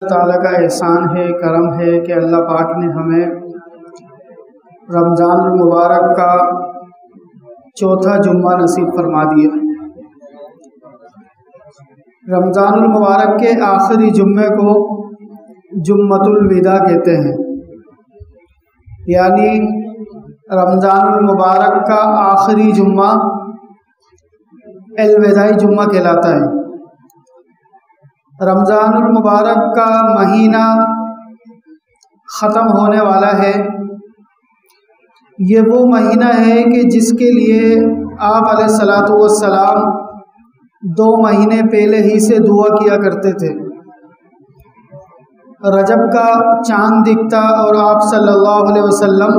تعالیٰ کا احسان ہے، کرم ہے کہ اللہ پاک نے ہمیں رمضان المبارک کا چوتھا جمعہ نصیب فرما دیا۔ رمضان المبارک کے آخری جمعے کو جمعۃ الوداع کہتے ہیں، یعنی رمضان المبارک کا آخری جمعہ الوداعی جمعہ کہلاتا ہے۔ رمضان المبارک کا مہینہ ختم ہونے والا ہے۔ یہ وہ مہینہ ہے کہ جس کے لیے آپ علیہ الصلاۃ والسلام 2 مہینے پہلے ہی سے دعا کیا کرتے تھے۔ رجب کا چاند دکھتا اور آپ صلی اللہ علیہ وسلم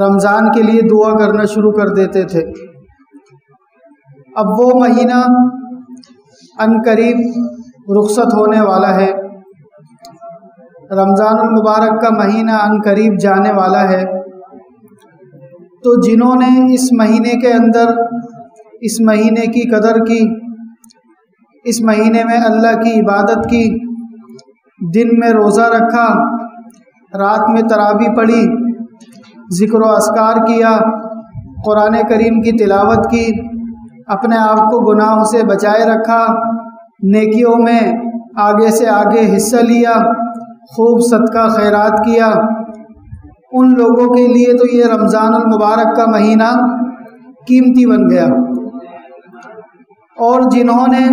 رمضان کے لیے دعا کرنا شروع کر دیتے تھے۔ اب وہ مہینہ عنقریب رخصت ہونے والا ہے۔ رمضان المبارک کا مہینہ عنقریب جانے والا ہے۔ تو جنہوں نے اس مہینے کے اندر اس مہینے کی قدر کی، اس مہینے میں اللہ کی عبادت کی، دن میں روزہ رکھا، رات میں تراویح پڑھی، ذکر و اذکار کیا، قرآن کریم کی تلاوت کی، اپنے آپ کو گناہوں سے بچائے رکھا، نیکیوں میں آگے سے آگے حصہ لیا، خوب صدقہ خیرات کیا، ان لوگوں کے لیے تو یہ رمضان المبارک کا مہینہ قیمتی بن گیا۔ اور جنہوں نے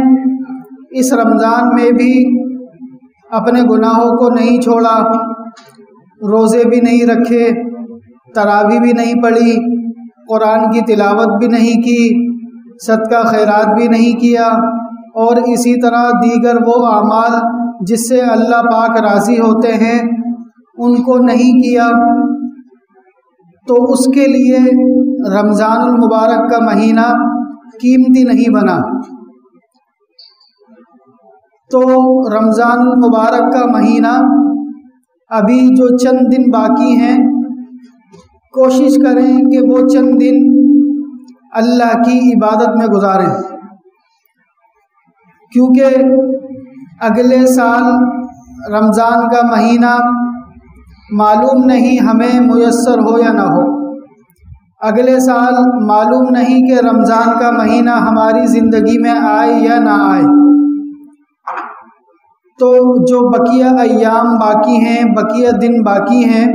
اس رمضان میں بھی اپنے گناہوں کو نہیں چھوڑا، روزے بھی نہیں رکھے، تراویح بھی نہیں پڑھی، قرآن کی تلاوت بھی نہیں کی، صدقہ خیرات بھی نہیں کیا، اور اسی طرح دیگر وہ اعمال جس سے اللہ پاک راضی ہوتے ہیں ان کو نہیں کیا، تو اس کے لیے رمضان المبارک کا مہینہ قیمتی نہیں بنا۔ تو رمضان المبارک کا مہینہ ابھی جو چند دن باقی ہیں، کوشش کریں کہ وہ چند دن اللہ کی عبادت میں گزاریں، کیونکہ اگلے سال رمضان کا مہینہ معلوم نہیں ہمیں میسر ہو یا نہ ہو۔ اگلے سال معلوم نہیں کہ رمضان کا مہینہ ہماری زندگی میں آئے یا نہ آئے۔ تو جو بقیہ ایام باقی ہیں، بقیہ دن باقی ہیں،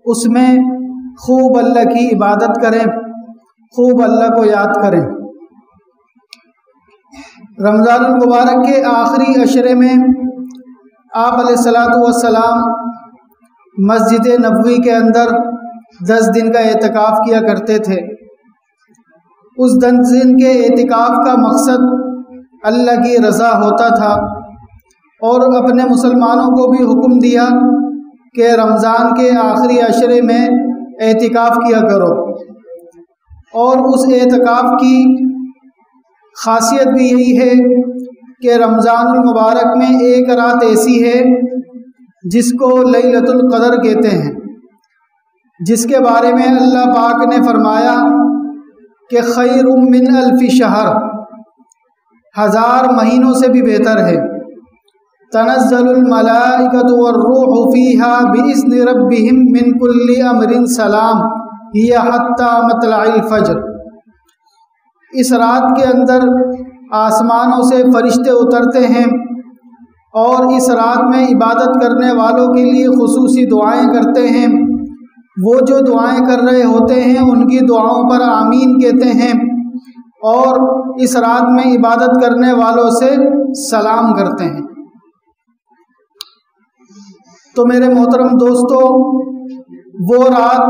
اس میں خوب اللہ کی عبادت کریں، خوب اللہ کو یاد کریں۔ رمضان المبارک کے آخری عشرے میں آپ علیہ الصلاۃ والسلام مسجد نبوی کے اندر 10 دن کا اعتکاف کیا کرتے تھے۔ اس 10 دن کے اعتکاف کا مقصد اللہ کی رضا ہوتا تھا، اور اپنے مسلمانوں کو بھی حکم دیا کہ رمضان کے آخری عشرے میں اعتکاف کیا کرو۔ اور اس اعتکاف کی خاصیت بھی یہی ہے کہ رمضان المبارک میں ایک رات ایسی ہے جس کو لیلۃ القدر کہتے ہیں، جس کے بارے میں اللہ پاک نے فرمایا کہ خیر من الف شہر، 1000 مہینوں سے بھی بہتر ہے۔ تنزل الملائکۃ والروح فیہا بإذن ربہم من کل امر سلام ہی حتی مطلع الفجر۔ اس رات کے اندر آسمانوں سے فرشتے اترتے ہیں، اور اس رات میں عبادت کرنے والوں کے لیے خصوصی دعائیں کرتے ہیں۔ وہ جو دعائیں کر رہے ہوتے ہیں ان کی دعاؤں پر آمین کہتے ہیں، اور اس رات میں عبادت کرنے والوں سے سلام کرتے ہیں۔ تو میرے محترم دوستو، وہ رات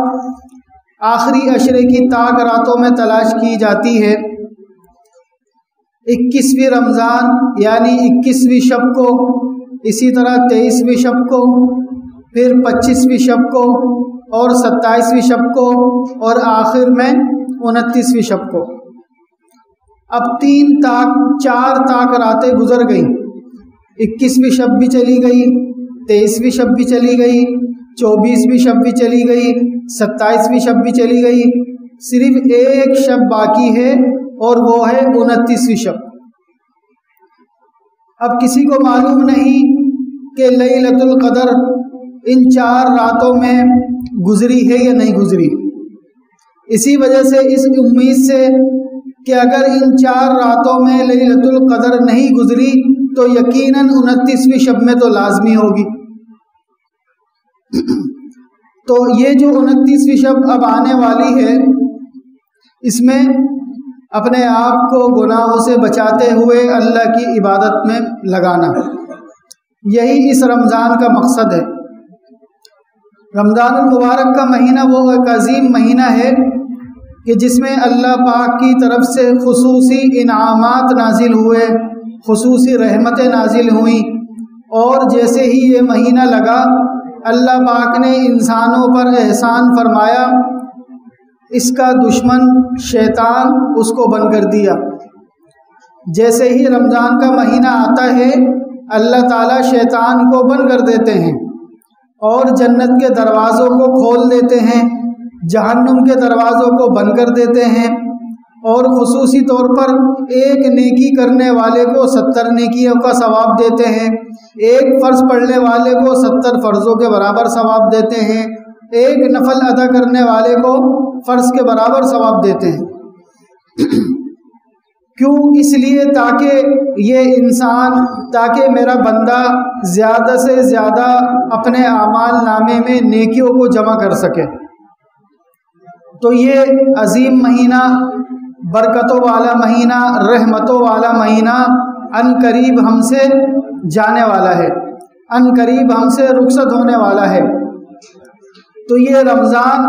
آخری عشرے کی طاق راتوں میں تلاش کی جاتی ہے۔ 21ویں رمضان یعنی 21ویں شب کو، اسی طرح 23ویں شب کو، پھر 25ویں شب کو، اور 27ویں شب کو، اور آخر میں 29ویں شب کو۔ اب 4 طاق راتیں گزر گئیں۔ 21ویں شب بھی چلی گئی، 23ویں شب بھی چلی گئی، 24ویں شب بھی چلی گئی، 27ویں شب بھی چلی گئی، صرف ایک شب باقی ہے، اور وہ ہے 29ویں شب۔ اب کسی کو معلوم نہیں کہ لیلۃ القدر ان 4 راتوں میں گزری ہے یا نہیں گزری۔ اسی وجہ سے اس امید سے کہ اگر ان 4 راتوں میں لیلۃ القدر نہیں گزری تو یقیناً 29ویں شب میں تو لازمی ہوگی۔ تو یہ جو 29ویں شب اب آنے والی ہے، اس میں اپنے آپ کو گناہوں سے بچاتے ہوئے اللہ کی عبادت میں لگانا، یہی اس رمضان کا مقصد ہے۔ رمضان المبارک کا مہینہ وہ ایک عظیم مہینہ ہے کہ جس میں اللہ پاک کی طرف سے خصوصی انعامات نازل ہوئے، خصوصی رحمتیں نازل ہوئیں، اور جیسے ہی یہ مہینہ لگا اللہ پاک نے انسانوں پر احسان فرمایا، اس کا دشمن شیطان اس کو بند کر دیا۔ جیسے ہی رمضان کا مہینہ آتا ہے اللہ تعالیٰ شیطان کو بند کر دیتے ہیں اور جنت کے دروازوں کو کھول دیتے ہیں، جہنم کے دروازوں کو بند کر دیتے ہیں، اور خصوصی طور پر ایک نیکی کرنے والے کو 70 نیکیوں کا ثواب دیتے ہیں، ایک فرض پڑھنے والے کو 70 فرضوں کے برابر ثواب دیتے ہیں، ایک نفل ادا کرنے والے کو فرض کے برابر ثواب دیتے ہیں۔ کیوں؟ اس لیے تاکہ یہ انسان، تاکہ میرا بندہ زیادہ سے زیادہ اپنے اعمال نامے میں نیکیوں کو جمع کر سکے۔ تو یہ عظیم مہینہ، برکتوں والا مہینہ، رحمتوں والا مہینہ ان قریب ہم سے جانے والا ہے، ان قریب ہم سے رخصت ہونے والا ہے۔ تو یہ رمضان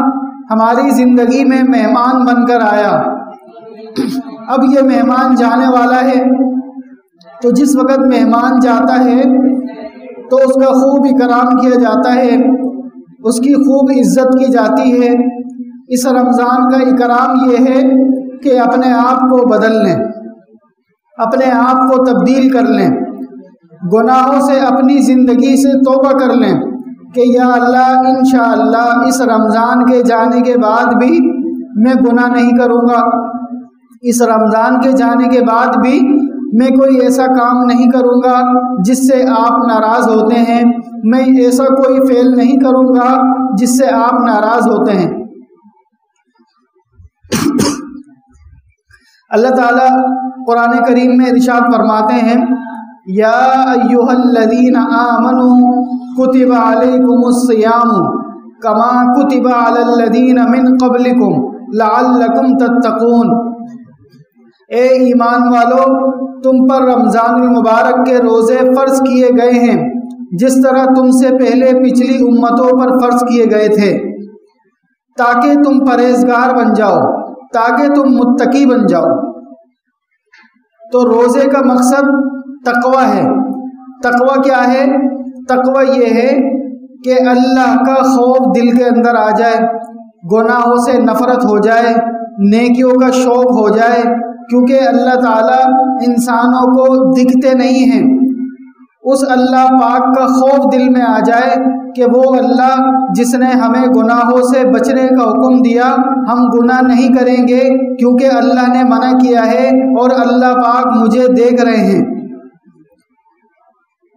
ہماری زندگی میں مہمان بن کر آیا، اب یہ مہمان جانے والا ہے۔ تو جس وقت مہمان جاتا ہے تو اس کا خوب اکرام کیا جاتا ہے، اس کی خوب عزت کی جاتی ہے۔ اس رمضان کا اکرام یہ ہے کہ اپنے آپ کو بدل لیں، اپنے آپ کو تبدیل کر لیں، گناہوں سے اپنی زندگی سے توبہ کر لیں کہ یا اللہ انشاءاللہ اس رمضان کے جانے کے بعد بھی میں گناہ نہیں کروں گا، اس رمضان کے جانے کے بعد بھی میں کوئی ایسا کام نہیں کروں گا جس سے آپ ناراض ہوتے ہیں، میں ایسا کوئی فعل نہیں کروں گا جس سے آپ ناراض ہوتے ہیں۔ اللہ تعالیٰ قرآن کریم میں ارشاد فرماتے ہیں، یا ایھا الذین آمنوا کتب علیکم الصیام کما کتب علی الذین من قبلکم لعلکم تتقون۔ اے ایمان والو، تم پر رمضان المبارک کے روزے فرض کیے گئے ہیں جس طرح تم سے پہلے پچھلی امتوں پر فرض کیے گئے تھے، تاکہ تم پرہیزگار بن جاؤ، تاکہ تم متقی بن جاؤ۔ تو روزے کا مقصد تقوی ہے۔ تقوی کیا ہے؟ تقوی یہ ہے کہ اللہ کا خوف دل کے اندر آ جائے، گناہوں سے نفرت ہو جائے، نیکیوں کا شوق ہو جائے، کیونکہ اللہ تعالیٰ انسانوں کو دکھتے نہیں ہیں۔ اس اللہ پاک کا خوف دل میں آ جائے کہ وہ اللہ جس نے ہمیں گناہوں سے بچنے کا حکم دیا، ہم گناہ نہیں کریں گے کیونکہ اللہ نے منع کیا ہے اور اللہ پاک مجھے دیکھ رہے ہیں۔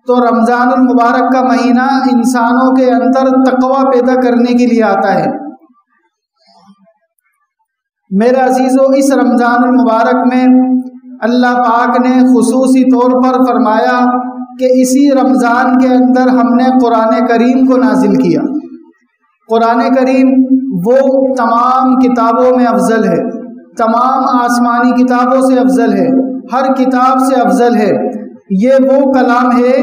تو رمضان المبارک کا مہینہ انسانوں کے اندر تقوی پیدا کرنے کے لیے آتا ہے۔ میرے عزیزو، اس رمضان المبارک میں اللہ پاک نے خصوصی طور پر فرمایا کہ اسی رمضان کے اندر ہم نے قرآن کریم کو نازل کیا۔ قرآن کریم وہ تمام کتابوں میں افضل ہے، تمام آسمانی کتابوں سے افضل ہے، ہر کتاب سے افضل ہے۔ یہ وہ کلام ہے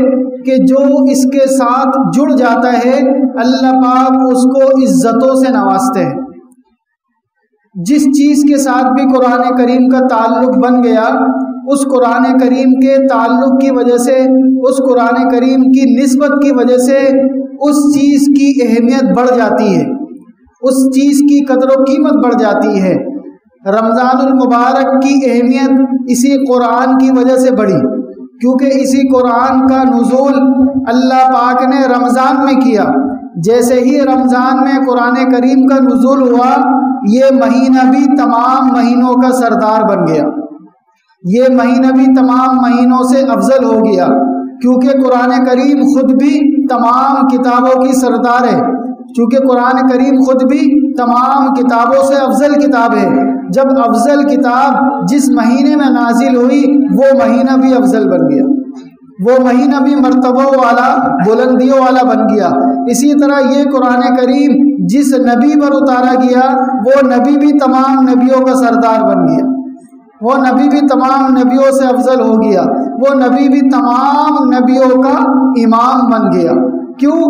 کہ جو اس کے ساتھ جڑ جاتا ہے اللہ پاک اس کو عزتوں سے نوازتے ہیں۔ جس چیز کے ساتھ بھی قرآن کریم کا تعلق بن گیا، اس قرآن کریم کے تعلق کی وجہ سے، اس قرآن کریم کی نسبت کی وجہ سے اس چیز کی اہمیت بڑھ جاتی ہے، اس چیز کی قدر و قیمت بڑھ جاتی ہے۔ رمضان المبارک کی اہمیت اسی قرآن کی وجہ سے بڑھی، کیونکہ اسی قرآن کا نزول اللہ پاک نے رمضان میں کیا۔ جیسے ہی رمضان میں قرآن کریم کا نزول ہوا، یہ مہینہ بھی تمام مہینوں کا سردار بن گیا، یہ مہینہ بھی تمام مہینوں سے افضل ہو گیا۔ کیونکہ قرآن کریم خود بھی تمام کتابوں کی سردار ہے، چونکہ قرآن کریم خود بھی تمام کتابوں سے افضل کتاب ہے۔ جب افضل کتاب جس مہینے میں نازل ہوئی وہ مہینہ بھی افضل بن گیا، وہ مہینہ بھی مرتبہ والا، بلندیوں والا بن گیا۔ اسی طرح یہ قرآن کریم جس نبی پر اتارا گیا وہ نبی بھی تمام نبیوں کا سردار بن گیا، وہ نبی بھی تمام نبیوں سے افضل ہو گیا، وہ نبی بھی تمام نبیوں کا امام بن گیا۔ کیوں؟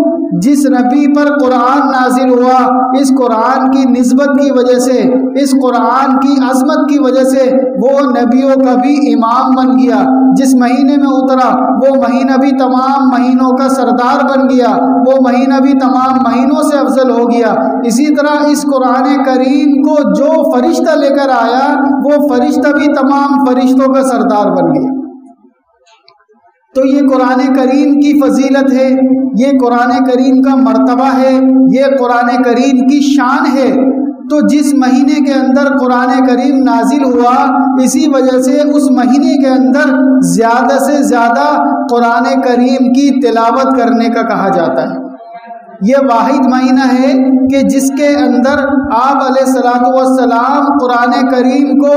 جس نبی پر قرآن نازل ہوا، اس قرآن کی نسبت کی وجہ سے، اس قرآن کی عظمت کی وجہ سے وہ نبیوں کا بھی امام بن گیا۔ جس مہینے میں اترا وہ مہینہ بھی تمام مہینوں کا سردار بن گیا، وہ مہینہ بھی تمام مہینوں سے افضل ہو گیا۔ اسی طرح اس قرآن کریم کو جو فرشتہ لے کر آیا وہ فرشتہ بھی تمام فرشتوں کا سردار بن گیا۔ تو یہ قرآن کریم کی فضیلت ہے، یہ قرآن کریم کا مرتبہ ہے، یہ قرآن کریم کی شان ہے۔ تو جس مہینے کے اندر قرآن کریم نازل ہوا، اسی وجہ سے اس مہینے کے اندر زیادہ سے زیادہ قرآن کریم کی تلاوت کرنے کا کہا جاتا ہے۔ یہ واحد مہینہ ہے کہ جس کے اندر آپ علیہ الصلوۃ والسلام قرآن کریم کو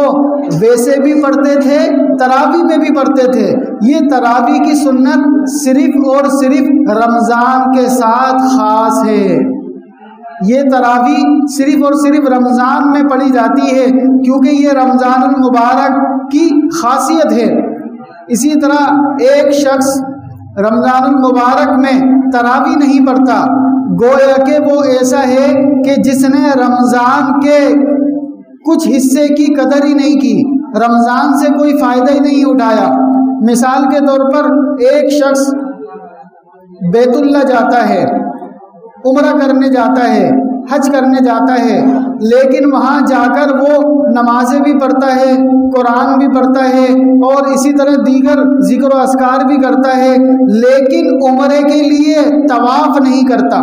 ویسے بھی پڑھتے تھے، تراویح میں بھی پڑھتے تھے۔ یہ تراویح کی سنت صرف اور صرف رمضان کے ساتھ خاص ہے، یہ تراویح صرف اور صرف رمضان میں پڑھی جاتی ہے کیونکہ یہ رمضان المبارک کی خاصیت ہے۔ اسی طرح ایک شخص رمضان المبارک میں تراویح نہیں پڑھتا، گویا کہ وہ ایسا ہے کہ جس نے رمضان کے کچھ حصے کی قدر ہی نہیں کی، رمضان سے کوئی فائدہ ہی نہیں اٹھایا۔ مثال کے طور پر ایک شخص بیت اللہ جاتا ہے، عمرہ کرنے جاتا ہے، حج کرنے جاتا ہے، لیکن وہاں جا کر وہ نمازیں بھی پڑھتا ہے، قرآن بھی پڑھتا ہے اور اسی طرح دیگر ذکر و اذکار بھی کرتا ہے، لیکن عمرے کے لیے طواف نہیں کرتا،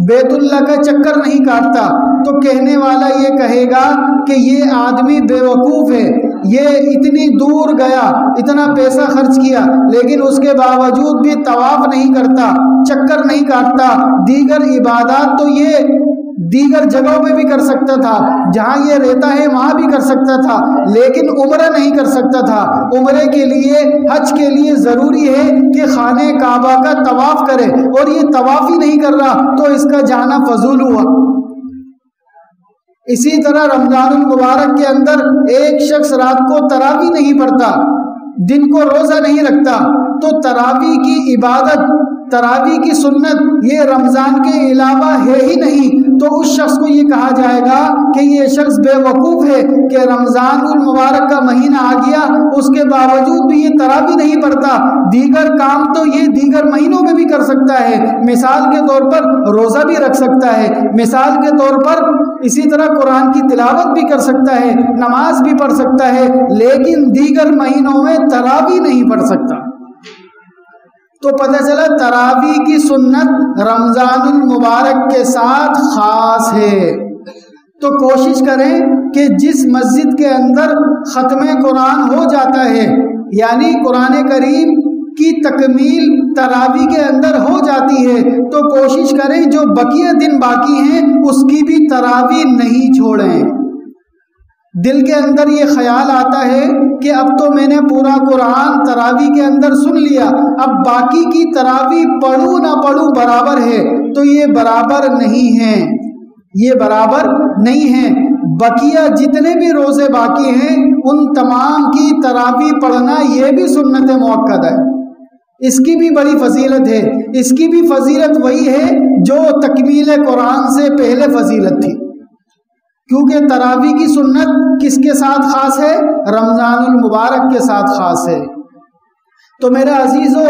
بیت اللہ کا چکر نہیں کاٹتا، تو کہنے والا یہ کہے گا کہ یہ آدمی بے وقوف ہے، یہ اتنی دور گیا، اتنا پیسہ خرچ کیا، لیکن اس کے باوجود بھی طواف نہیں کرتا، چکر نہیں کاٹتا، دیگر عبادات تو یہ دیگر جگہوں پہ بھی کر سکتا تھا، جہاں یہ رہتا ہے وہاں بھی کر سکتا تھا، لیکن عمرہ نہیں کر سکتا تھا۔ عمرے کے لیے، حج کے لیے ضروری ہے کہ خانہ کعبہ کا طواف کرے، اور یہ طواف ہی نہیں کر رہا تو اس کا جانا فضول ہوا۔ اسی طرح رمضان المبارک کے اندر ایک شخص رات کو تراویح نہیں پڑھتا، دن کو روزہ نہیں رکھتا، تو تراویح کی عبادت، تراویح کی سنت یہ رمضان کے علاوہ ہے ہی نہیں، تو اس شخص کو یہ کہا جائے گا کہ یہ شخص بے وقوف ہے کہ رمضان المبارک کا مہینہ آ گیا، اس کے باوجود بھی یہ تراویح نہیں پڑھتا، دیگر کام تو یہ دیگر مہینوں میں بھی کر سکتا ہے، مثال کے طور پر روزہ بھی رکھ سکتا ہے، مثال کے طور پر اسی طرح قرآن کی تلاوت بھی کر سکتا ہے، نماز بھی پڑھ سکتا ہے، لیکن دیگر مہینوں میں تراویح نہیں پڑھ سکتا۔ تو پتہ چلا تراویح کی سنت رمضان المبارک کے ساتھ خاص ہے۔ تو کوشش کریں کہ جس مسجد کے اندر ختم قرآن ہو جاتا ہے، یعنی قرآن کریم کی تکمیل تراویح کے اندر ہو جاتی ہے، تو کوشش کریں جو بقیہ دن باقی ہیں اس کی بھی تراویح نہیں چھوڑیں۔ دل کے اندر یہ خیال آتا ہے کہ اب تو میں نے پورا قرآن تراویح کے اندر سن لیا، اب باقی کی تراویح پڑھوں نہ پڑھوں برابر ہے، تو یہ برابر نہیں ہے، یہ برابر نہیں ہے۔ بقیہ جتنے بھی روزے باقی ہیں ان تمام کی تراویح پڑھنا یہ بھی سنت مؤکد ہے، اس کی بھی بڑی فضیلت ہے، اس کی بھی فضیلت وہی ہے جو تکمیل قرآن سے پہلے فضیلت تھی، کیونکہ تراویح کی سنت کس کے ساتھ خاص ہے؟ رمضان المبارک کے ساتھ خاص ہے۔ تو میرے عزیزو،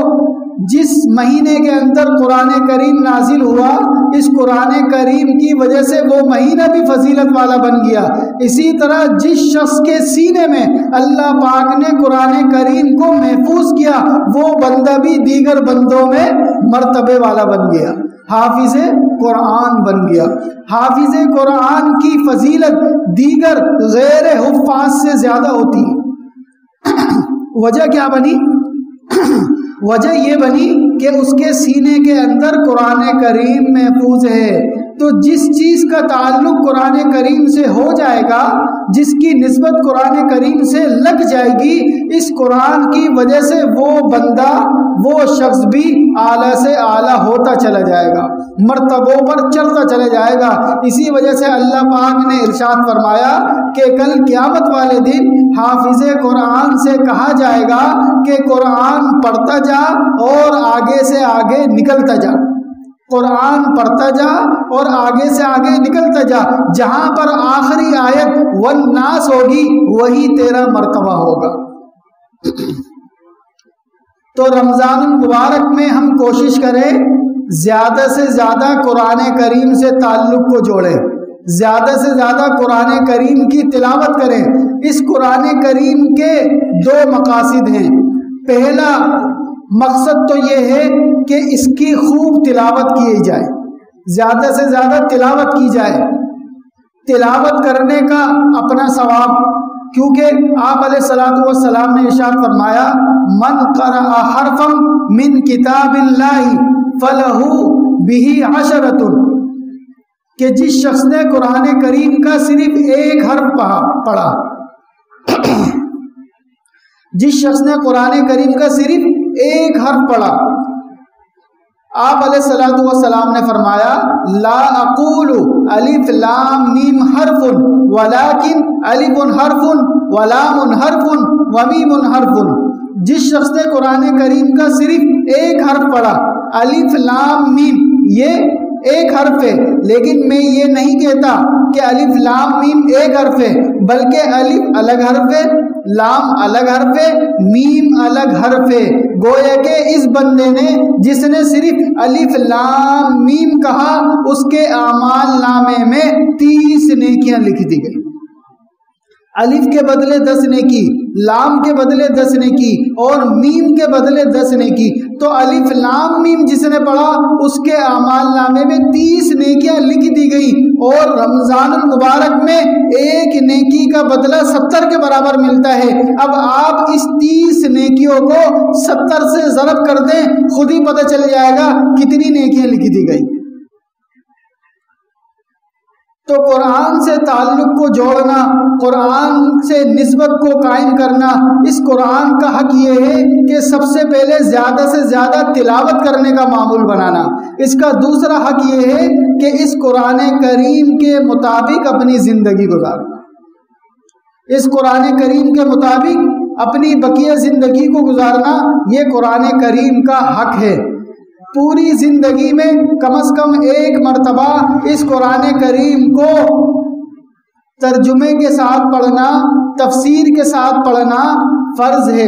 جس مہینے کے اندر قرآن کریم نازل ہوا، اس قرآن کریم کی وجہ سے وہ مہینہ بھی فضیلت والا بن گیا۔ اسی طرح جس شخص کے سینے میں اللہ پاک نے قرآن کریم کو محفوظ کیا، وہ بندہ بھی دیگر بندوں میں مرتبے والا بن گیا، حافظ قرآن بن گیا۔ حافظ قرآن کی فضیلت دیگر غیر حفاظ سے زیادہ ہوتی ہے۔ وجہ کیا بنی؟ وجہ یہ بنی کہ اس کے سینے کے اندر قرآن کریم محفوظ ہے۔ تو جس چیز کا تعلق قرآن کریم سے ہو جائے گا، جس کی نسبت قرآن کریم سے لگ جائے گی، اس قرآن کی وجہ سے وہ بندہ، وہ شخص بھی اعلیٰ سے اعلیٰ ہوتا چلا جائے گا، مرتبوں پر چڑھتا چلا جائے گا۔ اسی وجہ سے اللہ پاک نے ارشاد فرمایا کہ کل قیامت والے دن حافظ قرآن سے کہا جائے گا کہ قرآن پڑھتا جا اور آگے سے آگے نکلتا جا، قرآن پڑھتا جا اور آگے سے آگے نکلتا جا، جہاں پر آخری آیت والناس ہوگی وہی تیرا مرتبہ ہوگا۔ تو رمضان المبارک میں ہم کوشش کریں زیادہ سے زیادہ قرآن کریم سے تعلق کو جوڑیں، زیادہ سے زیادہ قرآن کریم کی تلاوت کریں۔ اس قرآن کریم کے دو مقاصد ہیں۔ پہلا مقصد تو یہ ہے کہ اس کی خوب تلاوت کی جائے، زیادہ سے زیادہ تلاوت کی جائے۔ تلاوت کرنے کا اپنا ثواب، کیونکہ آپ علیہ الصلوۃ والسلام نے ارشاد فرمایا من قرأ حرفا من کتاب اللہ فلہ بہ عشرۃ، کہ جس شخص نے قرآن کریم کا صرف ایک حرف پڑھا، جس شخص نے قرآن کریم کا صرف ایک حرف پڑھا، آپ علیہ الصلوۃ والسلام نے فرمایا لا اقول الف لام میم حرف ولکن الف حرف ولام حرف ومیم حرف۔ جس شخص نے قرآن کریم کا صرف ایک حرف پڑھا، الف لام میم، یہ ایک حرف ہے، لیکن میں یہ نہیں کہتا کہ الف لام میم ایک حرف ہے، بلکہ الف الگ حرف ہے، لام الگ حرف ہے، میم الگ حرف ہے۔ گویا کہ اس بندے نے جس نے صرف الف لام میم کہا، اس کے اعمال نامے میں 30 نیکیاں لکھ دی گئی۔ الف کے بدلے 10 نیکی، لام کے بدلے 10 نیکی اور میم کے بدلے 10 نیکی۔ تو الف لام میم جس نے پڑھا اس کے اعمال نامے میں 30 نیکیاں لکھ دی گئی، اور رمضان المبارک میں ایک نیکی کا بدلہ 70 کے برابر ملتا ہے۔ اب آپ اس 30 نیکیوں کو 70 سے ضرب کر دیں، خود ہی پتہ چل جائے گا کتنی نیکیاں لکھ دی گئی۔ تو قرآن سے تعلق کو جوڑنا، قرآن سے نسبت کو قائم کرنا، اس قرآن کا حق یہ ہے کہ سب سے پہلے زیادہ سے زیادہ تلاوت کرنے کا معمول بنانا۔ اس کا دوسرا حق یہ ہے کہ اس قرآن کریم کے مطابق اپنی زندگی گزارنا، اس قرآن کریم کے مطابق اپنی بقیہ زندگی کو گزارنا، یہ قرآن کریم کا حق ہے۔ پوری زندگی میں کم از کم ایک مرتبہ اس قرآن کریم کو ترجمے کے ساتھ پڑھنا، تفسیر کے ساتھ پڑھنا فرض ہے،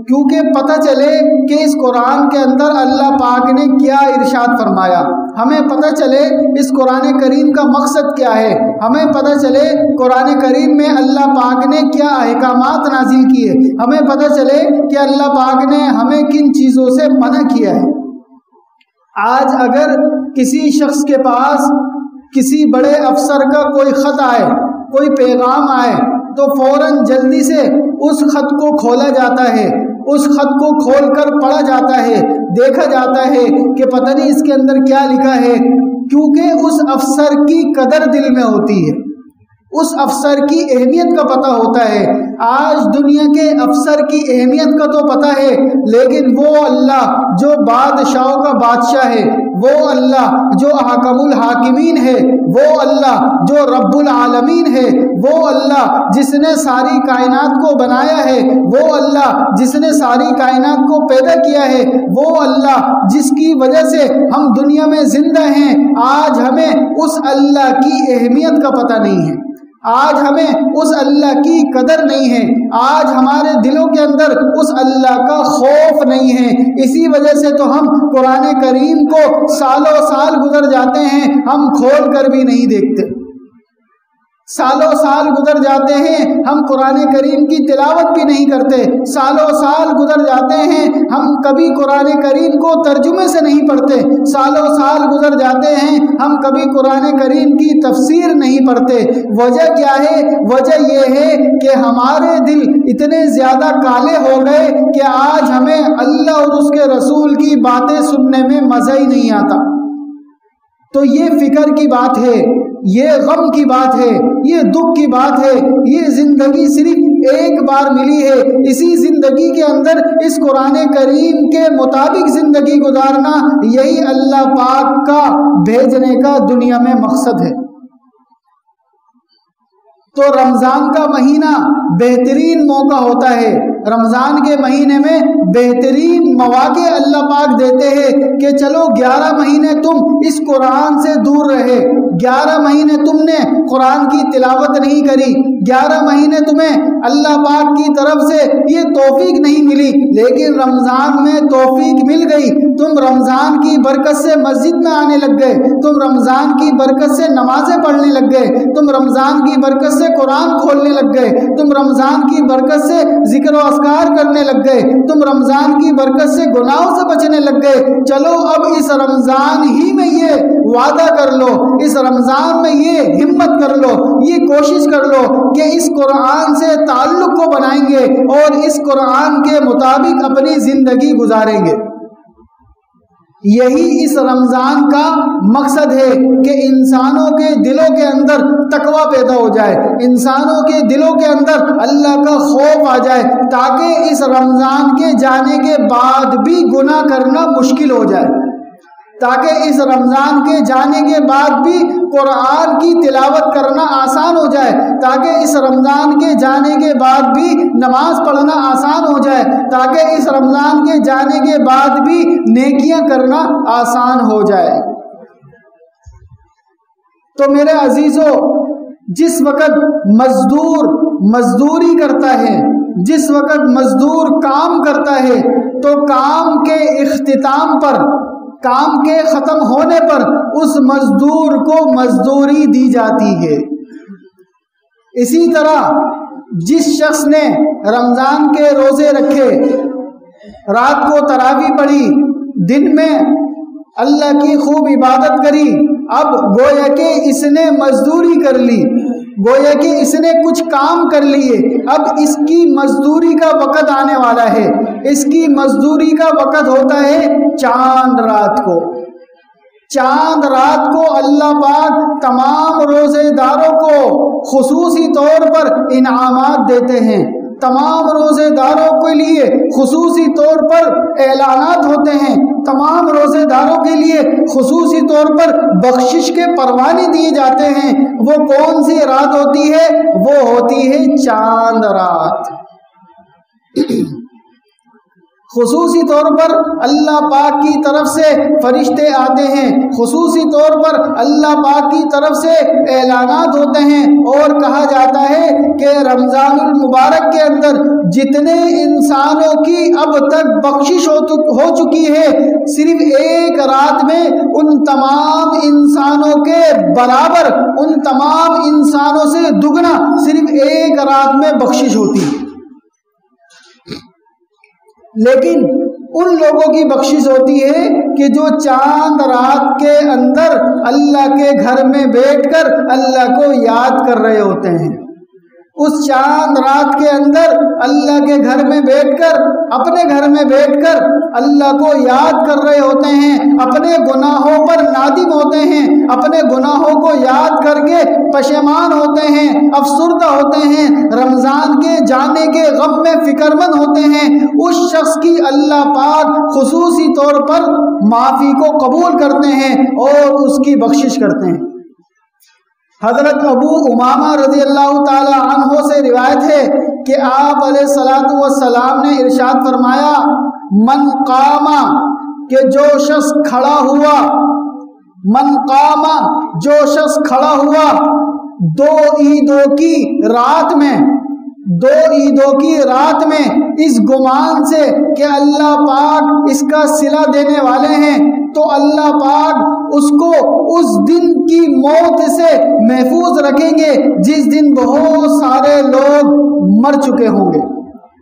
کیونکہ پتہ چلے کہ اس قرآن کے اندر اللہ پاک نے کیا ارشاد فرمایا، ہمیں پتہ چلے اس قرآن کریم کا مقصد کیا ہے، ہمیں پتہ چلے قرآن کریم میں اللہ پاک نے کیا احکامات نازل کیے، ہمیں پتہ چلے کہ اللہ پاک نے ہمیں کن چیزوں سے منع کیا ہے۔ آج اگر کسی شخص کے پاس کسی بڑے افسر کا کوئی خط آئے، کوئی پیغام آئے، تو فوراً جلدی سے اس خط کو کھولا جاتا ہے، اس خط کو کھول کر پڑھا جاتا ہے، دیکھا جاتا ہے کہ پتہ نہیں اس کے اندر کیا لکھا ہے، کیونکہ اس افسر کی قدر دل میں ہوتی ہے، اس افسر کی اہمیت کا پتہ ہوتا ہے۔ آج دنیا کے افسر کی اہمیت کا تو پتہ ہے، لیکن وہ اللہ جو بادشاہوں کا بادشاہ ہے، وہ اللہ جو احکم الحاکمین ہے، وہ اللہ جو رب العالمین ہے، وہ اللہ جس نے ساری کائنات کو بنایا ہے، وہ اللہ جس نے ساری کائنات کو پیدا کیا ہے، وہ اللہ جس کی وجہ سے ہم دنیا میں زندہ ہیں، آج ہمیں اس اللہ کی اہمیت کا پتہ نہیں ہے، آج ہمیں اس اللہ کی قدر نہیں ہے، آج ہمارے دلوں کے اندر اس اللہ کا خوف نہیں ہے۔ اسی وجہ سے تو ہم قرآن کریم کو سالوں سال گزر جاتے ہیں، ہم کھول کر بھی نہیں دیکھتے۔ سالوں سال گزر جاتے ہیں ہم قرآن کریم کی تلاوت بھی نہیں کرتے، سالوں سال گزر جاتے ہیں ہم کبھی قرآن کریم کو ترجمے سے نہیں پڑھتے، سالوں سال گزر جاتے ہیں ہم کبھی قرآن کریم کی تفسیر نہیں پڑھتے۔ وجہ کیا ہے؟ وجہ یہ ہے کہ ہمارے دل اتنے زیادہ کالے ہو گئے کہ آج ہمیں اللہ اور اس کے رسول کی باتیں سننے میں مزہ ہی نہیں آتا۔ تو یہ فکر کی بات ہے، یہ غم کی بات ہے، یہ دکھ کی بات ہے۔ یہ زندگی صرف ایک بار ملی ہے، اسی زندگی کے اندر اس قرآن کریم کے مطابق زندگی گزارنا، یہی اللہ پاک کا بھیجنے کا دنیا میں مقصد ہے۔ تو رمضان کا مہینہ بہترین موقع ہوتا ہے، رمضان کے مہینے میں بہترین مواقع اللہ پاک دیتے ہیں کہ چلو 11 مہینے تم اس قرآن سے دور رہے، 11 مہینے تم نے قرآن کی تلاوت نہیں کری، 11 مہینے تمہیں اللہ پاک کی طرف سے یہ توفیق نہیں ملی، لیکن رمضان میں توفیق مل گئی، تم رمضان کی برکت سے مسجد میں آنے لگ گئے، تم رمضان کی برکت سے نمازیں پڑھنے لگ گئے، تم رمضان کی برکت سے قرآن کھولنے لگ گئے، تم رمضان کی برکت سے ذکر و اذکار کرنے لگ گئے، تم رمضان کی برکت سے گناہوں سے بچنے لگ گئے۔ چلو اب اس رمضان ہی میں یہ وعدہ کر لو، اس رمضان میں یہ ہمت کر لو، یہ کوشش کر لو کہ اس قرآن سے تعلق کو بنائیں گے اور اس قرآن کے مطابق اپنی زندگی گزاریں گے۔ یہی اس رمضان کا مقصد ہے کہ انسانوں کے دلوں کے اندر تقوی پیدا ہو جائے، انسانوں کے دلوں کے اندر اللہ کا خوف آ جائے، تاکہ اس رمضان کے جانے کے بعد بھی گناہ کرنا مشکل ہو جائے، تاکہ اس رمضان کے جانے کے بعد بھی قرآن کی تلاوت کرنا آسان ہو جائے، تاکہ اس رمضان کے جانے کے بعد بھی نماز پڑھنا آسان ہو جائے، تاکہ اس رمضان کے جانے کے بعد بھی نیکیاں کرنا آسان ہو جائے۔ تو میرے عزیزو، جس وقت مزدور مزدوری کرتا ہے، جس وقت مزدور کام کرتا ہے، تو کام کے اختتام پر، کام کے ختم ہونے پر اس مزدور کو مزدوری دی جاتی ہے۔ اسی طرح جس شخص نے رمضان کے روزے رکھے، رات کو تراویح پڑھی، دن میں اللہ کی خوب عبادت کری، اب گویا کہ اس نے مزدوری کر لی، گویا کہ اس نے کچھ کام کر لیے، اب اس کی مزدوری کا وقت آنے والا ہے۔ اس کی مزدوری کا وقت ہوتا ہے چاند رات کو۔ چاند رات کو اللہ پاک تمام روزے داروں کو خصوصی طور پر انعامات دیتے ہیں، تمام روزے داروں کے لیے خصوصی طور پر اعلانات ہوتے ہیں، تمام روزے داروں کے لیے خصوصی طور پر بخشش کے پروانے دیے جاتے ہیں۔ وہ کون سی رات ہوتی ہے؟ وہ ہوتی ہے چاند رات۔ خصوصی طور پر اللہ پاک کی طرف سے فرشتے آتے ہیں، خصوصی طور پر اللہ پاک کی طرف سے اعلانات ہوتے ہیں، اور کہا جاتا ہے کہ رمضان المبارک کے اندر جتنے انسانوں کی اب تک بخشش ہو چکی ہے، صرف ایک رات میں ان تمام انسانوں کے برابر، ان تمام انسانوں سے دگنا صرف ایک رات میں بخشش ہوتی ہے۔ لیکن ان لوگوں کی بخشش ہوتی ہے کہ جو چاند رات کے اندر اللہ کے گھر میں بیٹھ کر اللہ کو یاد کر رہے ہوتے ہیں۔ اس چاند رات کے اندر اللہ کے گھر میں بیٹھ کر، اپنے گھر میں بیٹھ کر اللہ کو یاد کر رہے ہوتے ہیں، اپنے گناہوں پر نادم ہوتے ہیں، اپنے گناہوں کو یاد کر کے پشیمان ہوتے ہیں، افسردہ ہوتے ہیں، رمضان کے جانے کے غم میں فکر مند ہوتے ہیں۔ اس شخص کی اللہ پاک خصوصی طور پر معافی کو قبول کرتے ہیں اور اس کی بخشش کرتے ہیں۔ حضرت ابو امامہ رضی اللہ تعالی عنہ سے روایت ہے کہ آپ علیہ الصلوۃ والسلام نے ارشاد فرمایا، من قام، کہ جو شخص کھڑا ہوا، من قام، جو شخص کھڑا ہوا 2 عیدوں کی رات میں، 2 عیدوں کی رات میں اس گمان سے کہ اللہ پاک اس کا صلہ دینے والے ہیں، تو اللہ پاک اس کو اس دن کی موت سے محفوظ رکھیں گے جس دن بہت سارے لوگ مر چکے ہوں گے۔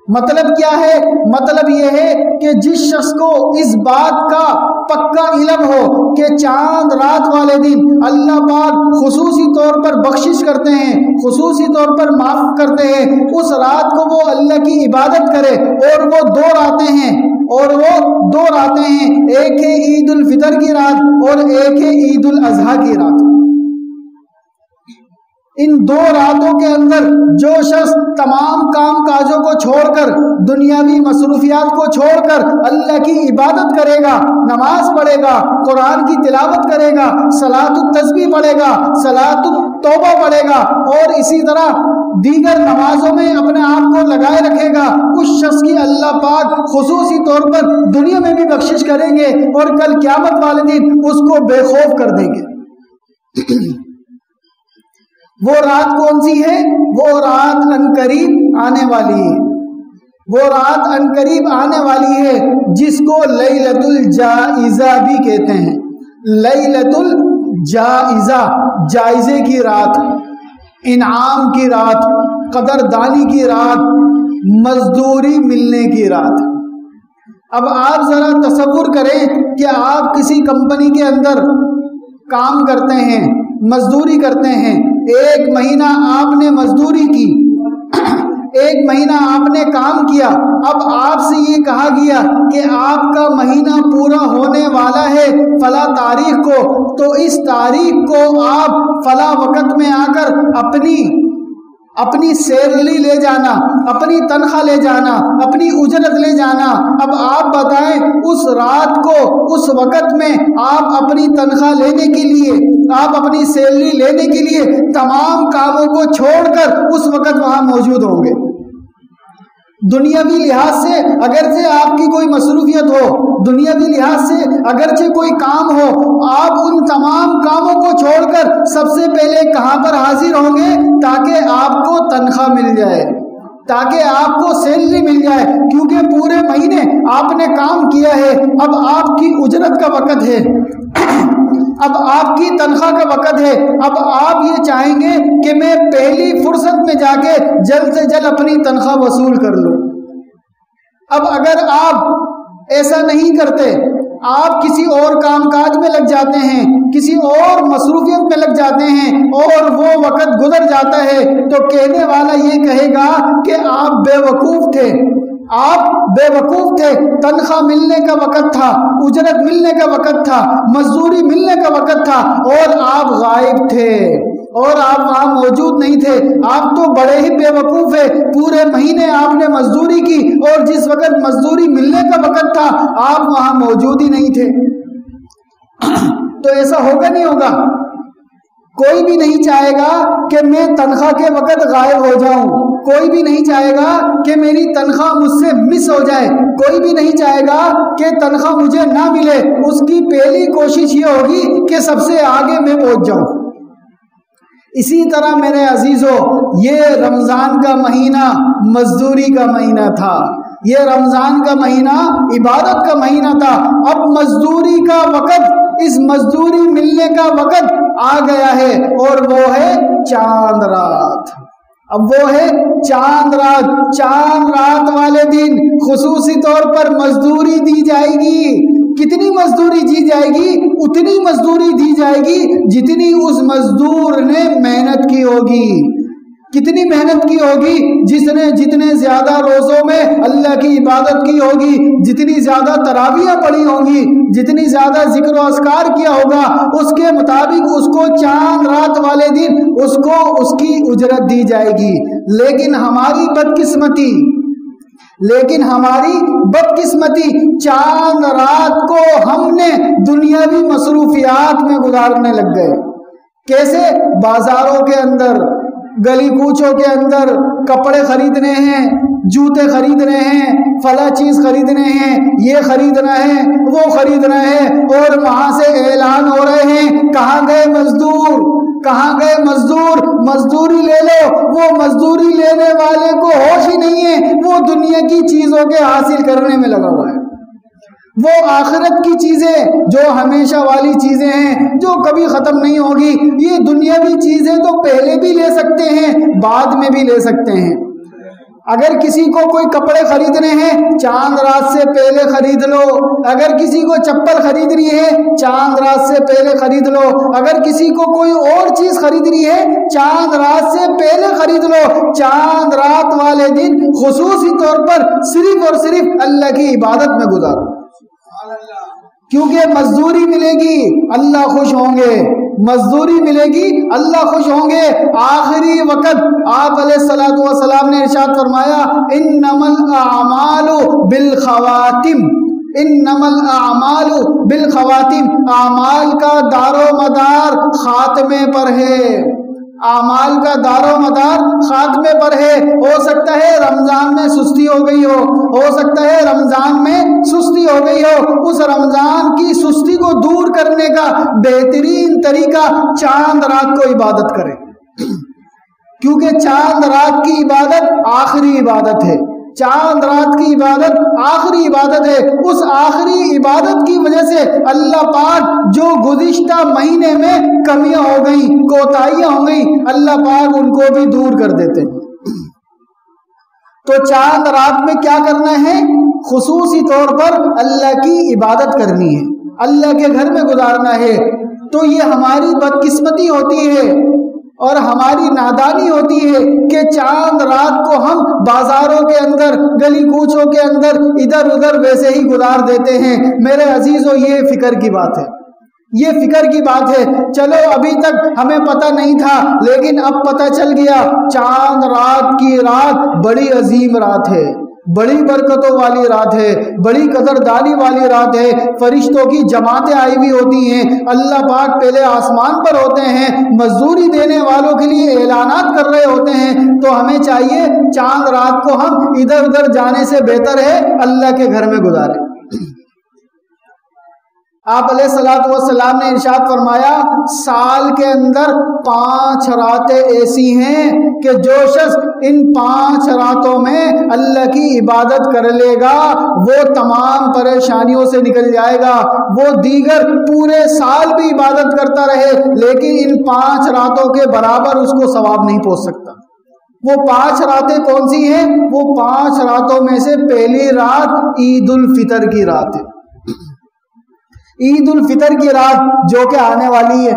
مطلب کیا ہے؟ مطلب یہ ہے کہ جس شخص کو اس بات کا پکا علم ہو کہ چاند رات والے دن اللہ پاک خصوصی طور پر بخشش کرتے ہیں، خصوصی طور پر معاف کرتے ہیں، اس رات کو وہ اللہ کی عبادت کرے، اور وہ دو راتیں ہیں، ایک ہے عید الفطر کی رات اور ایک ہے عید الاضحیٰ کی رات۔ ان دو راتوں کے اندر جو شخص تمام کام کاجوں کو چھوڑ کر، دنیاوی مصروفیات کو چھوڑ کر اللہ کی عبادت کرے گا، نماز پڑھے گا، قرآن کی تلاوت کرے گا، صلاۃ التسبیح پڑھے گا، صلاۃ التوبہ پڑھے گا، اور اسی طرح دیگر نمازوں میں اپنے آپ کو لگائے رکھے گا، اس شخص کی اللہ پاک خصوصی طور پر دنیا میں بھی بخشش کریں گے اور کل قیامت والے دن اس کو بے خوف کر دیں گے۔ وہ رات کون سی ہے؟ وہ رات عنقریب آنے والی ہے، وہ رات عنقریب آنے والی ہے جس کو لیلۃ الجائزہ بھی کہتے ہیں۔ لیلۃ الجائزہ، جائزے کی رات، انعام کی رات، قدردانی کی رات، مزدوری ملنے کی رات۔ اب آپ ذرا تصور کریں کہ آپ کسی کمپنی کے اندر کام کرتے ہیں، مزدوری کرتے ہیں، ایک مہینہ آپ نے مزدوری کی، ایک مہینہ آپ نے کام کیا، اب آپ سے یہ کہا گیا کہ آپ کا مہینہ پورا ہونے والا ہے فلاں تاریخ کو، تو اس تاریخ کو آپ فلاں وقت میں آ کر اپنی سیلری لے جانا، اپنی تنخواہ لے جانا، اپنی اجرت لے جانا۔ اب آپ بتائیں اس رات کو، اس وقت میں آپ اپنی تنخواہ لینے کے لیے، آپ اپنی سیلری لینے کے لیے تمام کاموں کو چھوڑ کر اس وقت وہاں موجود ہوں گے۔ دنیاوی لحاظ سے اگرچہ آپ کی کوئی مصروفیت ہو، دنیاوی لحاظ سے اگرچہ کوئی کام ہو، آپ ان تمام کاموں کو چھوڑ کر سب سے پہلے کہاں پر حاضر ہوں گے؟ تاکہ آپ کو تنخواہ مل جائے، تاکہ آپ کو سیلری مل جائے، کیونکہ پورے مہینے آپ نے کام کیا ہے، اب آپ کی اجرت کا وقت ہے، اب آپ کی تنخواہ کا وقت ہے، اب آپ یہ چاہیں گے کہ میں پہلی فرصت میں جا کے جلد سے جلد اپنی تنخواہ وصول کر لوں۔ اب اگر آپ ایسا نہیں کرتے، آپ کسی اور کام کاج میں لگ جاتے ہیں، کسی اور مصروفیت میں لگ جاتے ہیں اور وہ وقت گزر جاتا ہے، تو کہنے والا یہ کہے گا کہ آپ بے وقوف تھے، آپ بے وقوف تھے، تنخواہ ملنے کا وقت تھا، اجرت ملنے کا وقت تھا، مزدوری ملنے کا وقت تھا، اور آپ غائب تھے اور آپ وہاں موجود نہیں تھے۔ آپ تو بڑے ہی بے وقوف ہیں، پورے مہینے آپ نے مزدوری کی اور جس وقت مزدوری ملنے کا وقت تھا آپ وہاں موجود ہی نہیں تھے۔ تو ایسا ہوگا نہیں ہوگا؟ کوئی بھی نہیں چاہے گا کہ میں تنخواہ کے وقت غائب ہو جاؤں، کوئی بھی نہیں چاہے گا کہ میری تنخواہ مجھ سے مس ہو جائے، کوئی بھی نہیں چاہے گا کہ تنخواہ مجھے نہ ملے۔ اس کی پہلی کوشش یہ ہوگی کہ سب سے آگے میں پہنچ جاؤں۔ اسی طرح میرے عزیزو، یہ رمضان کا مہینہ مزدوری کا مہینہ تھا، یہ رمضان کا مہینہ عبادت کا مہینہ تھا۔ اب مزدوری کا وقت، اس مزدوری ملنے کا وقت آ گیا ہے، اور وہ ہے چاند رات۔ اب وہ ہے چاند رات، چاند رات والے دن خصوصی طور پر مزدوری دی جائے گی۔ کتنی مزدوری دی جائے گی؟ اتنی مزدوری دی جائے گی جتنی اس مزدور نے محنت کی ہوگی۔ کتنی محنت کی ہوگی؟ جس نے جتنے زیادہ روزوں میں اللہ کی عبادت کی ہوگی، جتنی زیادہ تراویح پڑھی ہوں گی، جتنی زیادہ ذکر و اذکار کیا ہوگا، اس کے مطابق اس کو چاند رات والے دن اس کو اس کی اجرت دی جائے گی۔ لیکن ہماری بدقسمتی چاند رات کو ہم نے دنیاوی مصروفیات میں گزارنے لگ گئے۔ کیسے؟ بازاروں کے اندر، گلی کوچوں کے اندر کپڑے خریدنے ہیں، جوتے خریدنے ہیں، فلاں چیز خریدنے ہیں، یہ خریدنا ہے، وہ خریدنا ہے، اور وہاں سے اعلان ہو رہے ہیں کہاں گئے مزدور، کہاں گئے مزدور، مزدوری لے لو۔ وہ مزدوری لینے والے کو ہوش ہی نہیں ہے، وہ دنیا کی چیزوں کے حاصل کرنے میں لگا ہوا ہے۔ وہ آخرت کی چیزیں جو ہمیشہ والی چیزیں ہیں، جو کبھی ختم نہیں ہوگی. یہ دنیاوی چیزیں تو پہلے بھی لے سکتے ہیں، بعد میں بھی لے سکتے ہیں. اگر کسی کو کوئی کپڑے خریدنے ہیں چاند رات سے پہلے خرید لو. اگر کسی کو چپل خریدنی ہے چاند رات سے پہلے خرید لو. اگر کسی کو کوئی اور چیز خریدنی ہے چاند رات سے پہلے خرید لو. چاند رات والے دن خصوصی طور پر صرف اور صرف اللہ کی عبادت میں گزارو، کیونکہ مزدوری ملے گی اللہ خوش ہوں گے، مزدوری ملے گی اللہ خوش ہوں گے. آخری وقت آپ علیہ الصلوۃ والسلام نے ارشاد فرمایا انما الاعمال بالخواتم، انما الاعمال بالخواتم. اعمال کا دار و مدار خاتمے پر ہے، اعمال کا دار و مدار خاتمے پر ہے. ہو سکتا ہے رمضان میں سستی ہو گئی ہو سکتا ہے رمضان میں سستی ہو گئی ہو. اس رمضان کی سستی کو دور کرنے کا بہترین طریقہ چاند رات کو عبادت کرے، کیونکہ چاند رات کی عبادت آخری عبادت ہے. چاند رات کی عبادت آخری عبادت ہے. اس آخری عبادت کی وجہ سے اللہ پاک جو گزشتہ مہینے میں کمیاں ہو گئیں، کوتاہیاں ہو گئیں، اللہ پاک ان کو بھی دور کر دیتے ہیں. تو چاند رات میں کیا کرنا ہے؟ خصوصی طور پر اللہ کی عبادت کرنی ہے، اللہ کے گھر میں گزارنا ہے. تو یہ ہماری بدقسمتی ہوتی ہے اور ہماری نادانی ہوتی ہے کہ چاند رات کو ہم بازاروں کے اندر، گلی کوچوں کے اندر ادھر ادھر ویسے ہی گزار دیتے ہیں. میرے عزیزو یہ فکر کی بات ہے، یہ فکر کی بات ہے. چلو ابھی تک ہمیں پتہ نہیں تھا لیکن اب پتہ چل گیا. چاند رات کی رات بڑی عظیم رات ہے، بڑی برکتوں والی رات ہے، بڑی قدردانی والی رات ہے. فرشتوں کی جماعتیں آئی ہوئی ہوتی ہیں، اللہ پاک پہلے آسمان پر ہوتے ہیں، مزدوری دینے والوں کے لیے اعلانات کر رہے ہوتے ہیں. تو ہمیں چاہیے چاند رات کو ہم ادھر ادھر جانے سے بہتر ہے اللہ کے گھر میں گزاریں. آپ علیہ الصلوۃ والسلام نے ارشاد فرمایا سال کے اندر 5 راتیں ایسی ہیں کہ جو شخص ان 5 راتوں میں اللہ کی عبادت کر لے گا وہ تمام پریشانیوں سے نکل جائے گا. وہ دیگر پورے سال بھی عبادت کرتا رہے لیکن ان 5 راتوں کے برابر اس کو ثواب نہیں پہنچ سکتا. وہ 5 راتیں کون سی ہیں؟ وہ 5 راتوں میں سے پہلی رات عید الفطر کی رات ہے. عید الفطر کی رات جو کہ آنے والی ہے،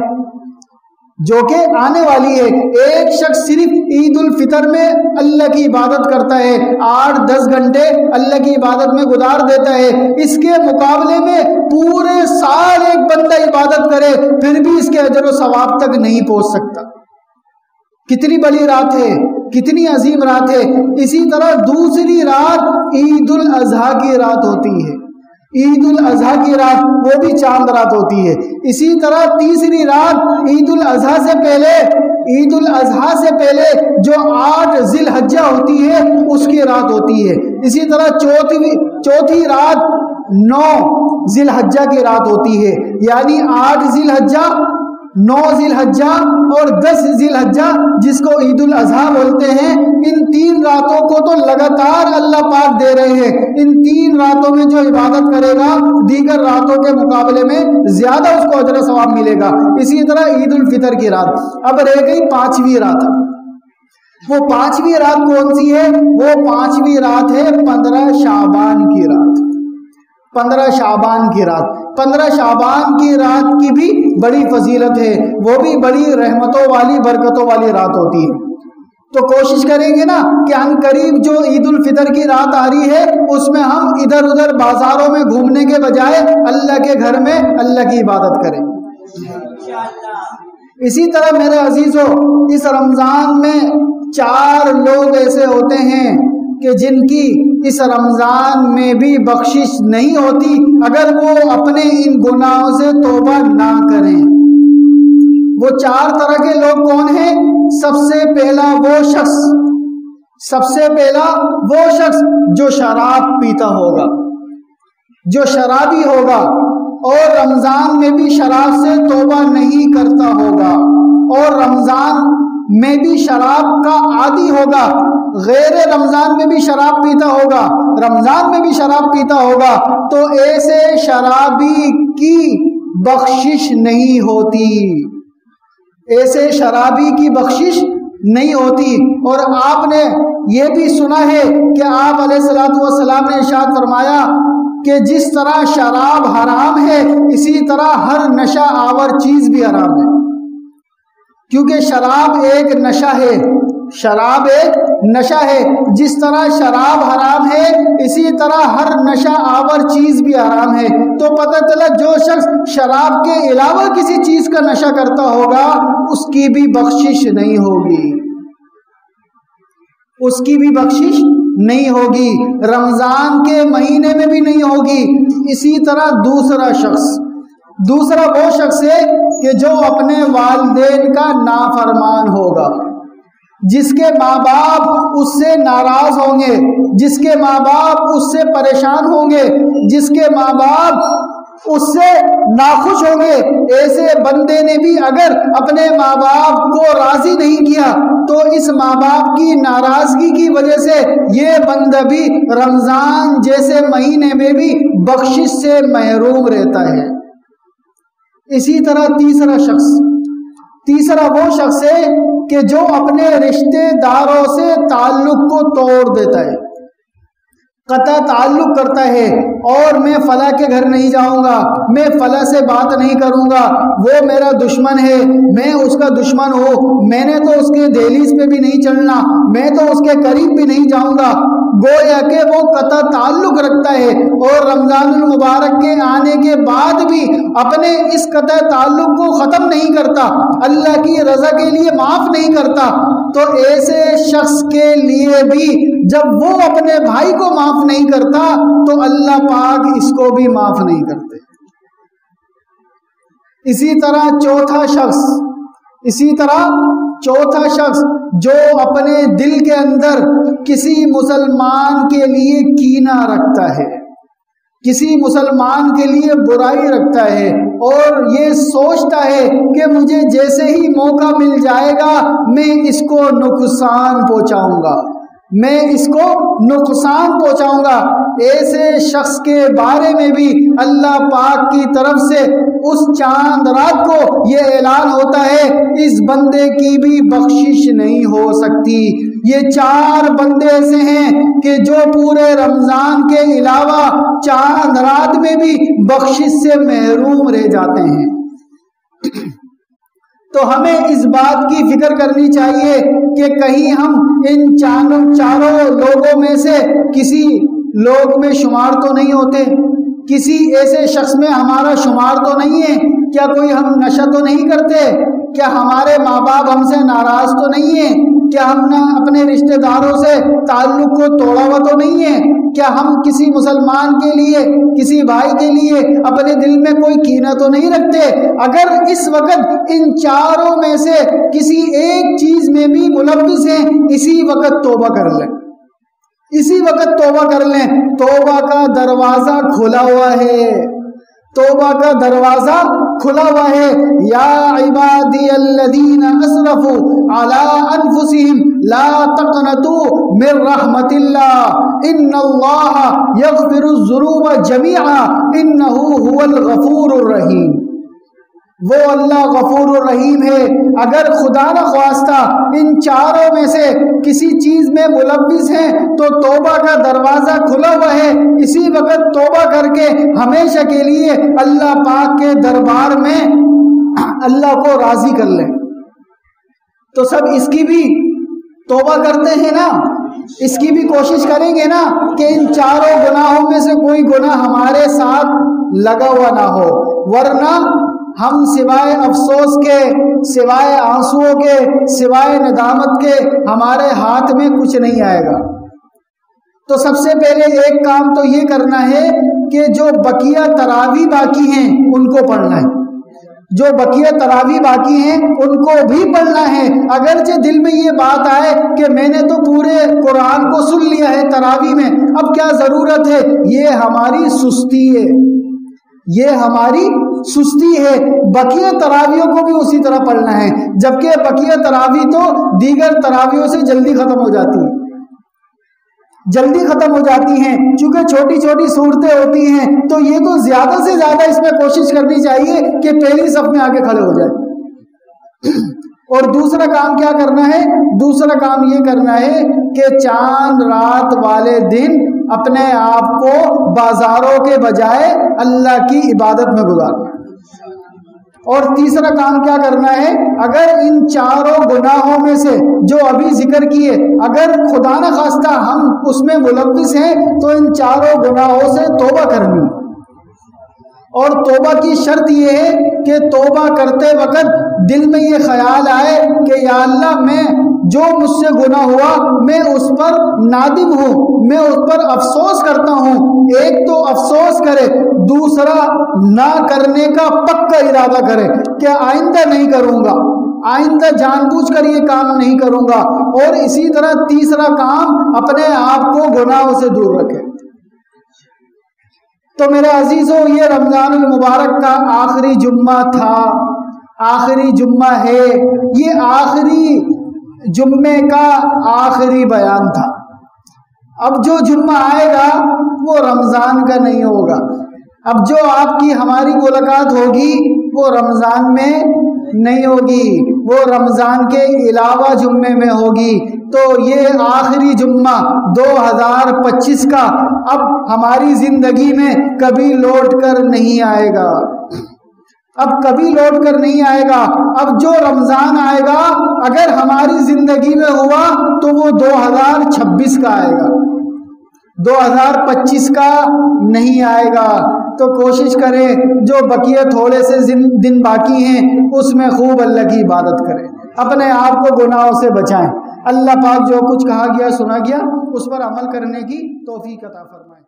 جو کہ آنے والی ہے. ایک شخص صرف عید الفطر میں اللہ کی عبادت کرتا ہے، 8-10 گھنٹے اللہ کی عبادت میں گزار دیتا ہے. اس کے مقابلے میں پورے سال ایک بندہ عبادت کرے پھر بھی اس کے اجر و ثواب تک نہیں پہنچ سکتا. کتنی بڑی رات ہے، کتنی عظیم رات ہے. اسی طرح دوسری رات عید الاضحیٰ کی رات ہوتی ہے. عید الاضحیٰ کی رات وہ بھی چاند رات ہوتی ہے. اسی طرح تیسری رات عید الاضحیٰ سے پہلے، عید الاضحیٰ سے پہلے جو 8 ذی الحجہ ہوتی ہے اس کی رات ہوتی ہے. اسی طرح چوتھی رات 9 ذی الحجہ کی رات ہوتی ہے. یعنی 8 ذی الحجہ، 9 ذی الحجہ اور 10 ذی الحجہ جس کو عید الاضحیٰ بولتے ہیں. ان 3 راتوں کو تو لگاتار اللہ پاک دے رہے ہیں. ان 3 راتوں میں جو عبادت کرے گا دیگر راتوں کے مقابلے میں زیادہ اس کو اجر و ثواب ملے گا. اسی طرح عید الفطر کی رات. اب رہ گئی 5ویں رات. وہ 5ویں رات کون سی ہے؟ وہ 5ویں رات ہے 15 شعبان کی رات. 15 شعبان کی رات. 15 شعبان کی رات کی بھی بڑی فضیلت ہے، وہ بھی بڑی رحمتوں والی برکتوں والی رات ہوتی ہے. تو کوشش کریں گے نا کہ ان قریب جو عید الفطر کی رات آ رہی ہے اس میں ہم ادھر ادھر بازاروں میں گھومنے کے بجائے اللہ کے گھر میں اللہ کی عبادت کریں. اسی طرح میرے عزیزو اس رمضان میں 4 لوگ ایسے ہوتے ہیں کہ جن کی اس رمضان میں بھی بخشش نہیں ہوتی اگر وہ اپنے ان گناہوں سے توبہ نہ کریں. وہ 4 طرح کے لوگ کون ہیں؟ سب سے پہلا وہ شخص جو شراب پیتا ہوگا، جو شرابی ہوگا اور رمضان میں بھی شراب سے توبہ نہیں کرتا ہوگا. اور رمضان میں بھی شراب کا عادی ہوگا، غیر رمضان میں بھی شراب پیتا ہوگا، رمضان میں بھی شراب پیتا ہوگا، تو ایسے شرابی کی بخشش نہیں ہوتی، ایسے شرابی کی بخشش نہیں ہوتی۔ اور آپ نے یہ بھی سنا ہے کہ آپ علیہ الصلوۃ والسلام نے ارشاد فرمایا کہ جس طرح شراب حرام ہے اسی طرح ہر نشہ آور چیز بھی حرام ہے، کیونکہ شراب ایک نشہ ہے، شراب ایک نشہ ہے۔ جس طرح شراب حرام ہے اسی طرح ہر نشہ آور چیز بھی حرام ہے۔ تو پتہ چلا جو شخص شراب کے علاوہ کسی چیز کا نشہ کرتا ہوگا اس کی بھی بخشش نہیں ہوگی، اس کی بھی بخشش نہیں ہوگی، رمضان کے مہینے میں بھی نہیں ہوگی۔ اسی طرح دوسرا وہ شخص ہے کہ جو اپنے والدین کا نافرمان ہوگا، جس کے ماں باپ اس سے ناراض ہوں گے، جس کے ماں باپ اس سے پریشان ہوں گے، جس کے ماں باپ اس سے ناخوش ہوں گے، ایسے بندے نے بھی اگر اپنے ماں باپ کو راضی نہیں کیا تو اس ماں باپ کی ناراضگی کی وجہ سے یہ بندہ بھی رمضان جیسے مہینے میں بھی بخشش سے محروم رہتا ہے۔ اسی طرح تیسرا وہ شخص ہے کہ جو اپنے رشتے داروں سے تعلق کو توڑ دیتا ہے، قطع تعلق کرتا ہے، اور میں فلاں کے گھر نہیں جاؤں گا، میں فلاں سے بات نہیں کروں گا، وہ میرا دشمن ہے، میں اس کا دشمن ہوں، میں نے تو اس کے دہلیز پہ بھی نہیں چلنا، میں تو اس کے قریب بھی نہیں جاؤں گا۔ گویا کہ وہ قطع تعلق رکھتا ہے اور رمضان المبارک کے آنے کے بعد بھی اپنے اس قطع تعلق کو ختم نہیں کرتا، اللہ کی رضا کے لیے معاف نہیں کرتا۔ تو ایسے شخص کے لیے بھی جب وہ اپنے بھائی کو معاف نہیں کرتا تو اللہ پاک اس کو بھی معاف نہیں کرتے۔ اسی طرح چوتھا شخص جو اپنے دل کے اندر کسی مسلمان کے لیے کینہ رکھتا ہے، کسی مسلمان کے لیے برائی رکھتا ہے اور یہ سوچتا ہے کہ مجھے جیسے ہی موقع مل جائے گا میں اس کو نقصان پہنچاؤں گا، میں اس کو نقصان پہنچاؤں گا، ایسے شخص کے بارے میں بھی اللہ پاک کی طرف سے اس چاند رات کو یہ اعلان ہوتا ہے اس بندے کی بھی بخشش نہیں ہو سکتی۔ یہ 4 بندے ایسے ہیں کہ جو پورے رمضان کے علاوہ چاند رات میں بھی بخشش سے محروم رہ جاتے ہیں۔ تو ہمیں اس بات کی فکر کرنی چاہیے کہ کہیں ہم ان چاروں لوگوں میں سے کسی لوگ میں شمار تو نہیں ہوتے، کسی ایسے شخص میں ہمارا شمار تو نہیں ہے، کیا کوئی ہم نشہ تو نہیں کرتے، کیا ہمارے ماں باپ ہم سے ناراض تو نہیں ہیں، کیا ہم نے اپنے رشتہ داروں سے تعلق کو توڑا ہوا تو نہیں ہے، کیا ہم کسی مسلمان کے لیے کسی بھائی کے لیے اپنے دل میں کوئی کینہ تو نہیں رکھتے؟ اگر اس وقت ان چاروں میں سے کسی ایک چیز میں بھی ملوث ہیں اسی وقت توبہ کر لیں، اسی وقت توبہ کر لیں۔ توبہ کا دروازہ کھلا ہوا ہے، توبہ کا دروازہ کھلا ہوا ہے۔ یا عبادی الذین اسرفوا علی انفسہم لا تقنطوا من رحمت اللہ ان اللہ یغفر الذنوب جميعا انہ هو الغفور الرحیم۔ وہ اللہ غفور الرحیم ہے۔ اگر خدا نہ خواستہ ان چاروں میں سے کسی چیز میں ملوث ہیں تو توبہ کا دروازہ کھلا ہوا ہے، اسی وقت توبہ کر کے ہمیشہ کے لیے اللہ پاک کے دربار میں اللہ کو راضی کر لیں۔ تو سب اس کی بھی توبہ کرتے ہیں نا، اس کی بھی کوشش کریں گے نا کہ ان چاروں گناہوں میں سے کوئی گناہ ہمارے ساتھ لگا ہوا نہ ہو، ورنہ ہم سوائے افسوس کے، سوائے آنسوؤں کے، سوائے ندامت کے ہمارے ہاتھ میں کچھ نہیں آئے گا۔ تو سب سے پہلے ایک کام تو یہ کرنا ہے کہ جو بقیہ تراویح باقی ہیں ان کو پڑھنا ہے، جو بقیہ تراویح باقی ہیں ان کو بھی پڑھنا ہے۔ اگرچہ دل میں یہ بات آئے کہ میں نے تو پورے قرآن کو سن لیا ہے تراویح میں، اب کیا ضرورت ہے، یہ ہماری سستی ہے، یہ ہماری سستی ہے۔ بقیہ تراویحوں کو بھی اسی طرح پڑھنا ہے، جبکہ بقیہ تراویح تو دیگر تراویحوں سے جلدی ختم ہو جاتی ہیں، جلدی ختم ہو جاتی ہیں، چونکہ چھوٹی چھوٹی صورتیں ہوتی ہیں، تو یہ تو زیادہ سے زیادہ اس میں کوشش کرنی چاہیے کہ پہلی صف میں آ کے کھڑے ہو جائیں۔ اور دوسرا کام کیا کرنا ہے؟ دوسرا کام یہ کرنا ہے کہ چاند رات والے دن اپنے آپ کو بازاروں کے بجائے اللہ کی عبادت میں گزارنا ہے۔ اور تیسرا کام کیا کرنا ہے؟ اگر ان چاروں گناہوں میں سے جو ابھی ذکر کیے، اگر خدا نہ خواستہ ہم اس میں ملوث ہیں، تو ان چاروں گناہوں سے توبہ کرنی ہے۔ اور توبہ کی شرط یہ ہے کہ توبہ کرتے وقت دل میں یہ خیال آئے کہ یا اللہ، میں جو مجھ سے گناہ ہوا میں اس پر نادم ہوں، میں اس پر افسوس کرتا ہوں۔ ایک تو افسوس کرے، دوسرا نہ کرنے کا پکا ارادہ کرے کہ آئندہ نہیں کروں گا، آئندہ جان بوجھ کر یہ کام نہیں کروں گا۔ اور اسی طرح تیسرا کام اپنے آپ کو گناہوں سے دور رکھے۔ تو میرے عزیزوں، یہ رمضان المبارک کا آخری جمعہ تھا، آخری جمعہ ہے، یہ آخری جمعے کا آخری بیان تھا۔ اب جو جمعہ آئے گا وہ رمضان کا نہیں ہوگا۔ اب جو آپ کی ہماری ملاقات ہوگی وہ رمضان میں نہیں ہوگی، وہ رمضان کے علاوہ جمعے میں ہوگی۔ تو یہ آخری جمعہ 2025 کا اب ہماری زندگی میں کبھی لوٹ کر نہیں آئے گا، اب کبھی لوٹ کر نہیں آئے گا۔ اب جو رمضان آئے گا اگر ہماری زندگی میں ہوا تو وہ 2026 کا آئے گا، 2025 کا نہیں آئے گا۔ تو کوشش کریں جو بقیہ تھوڑے سے دن باقی ہیں اس میں خوب اللہ کی عبادت کریں، اپنے آپ کو گناہوں سے بچائیں۔ اللہ پاک جو کچھ کہا گیا سنا گیا اس پر عمل کرنے کی توفیق عطا فرمائے۔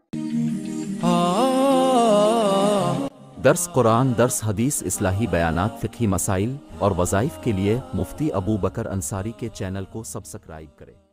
درس قرآن، درس حدیث، اصلاحی بیانات، فقہی مسائل اور وظائف کے لیے مفتی ابو بکر انصاری کے چینل کو سبسکرائب کریں۔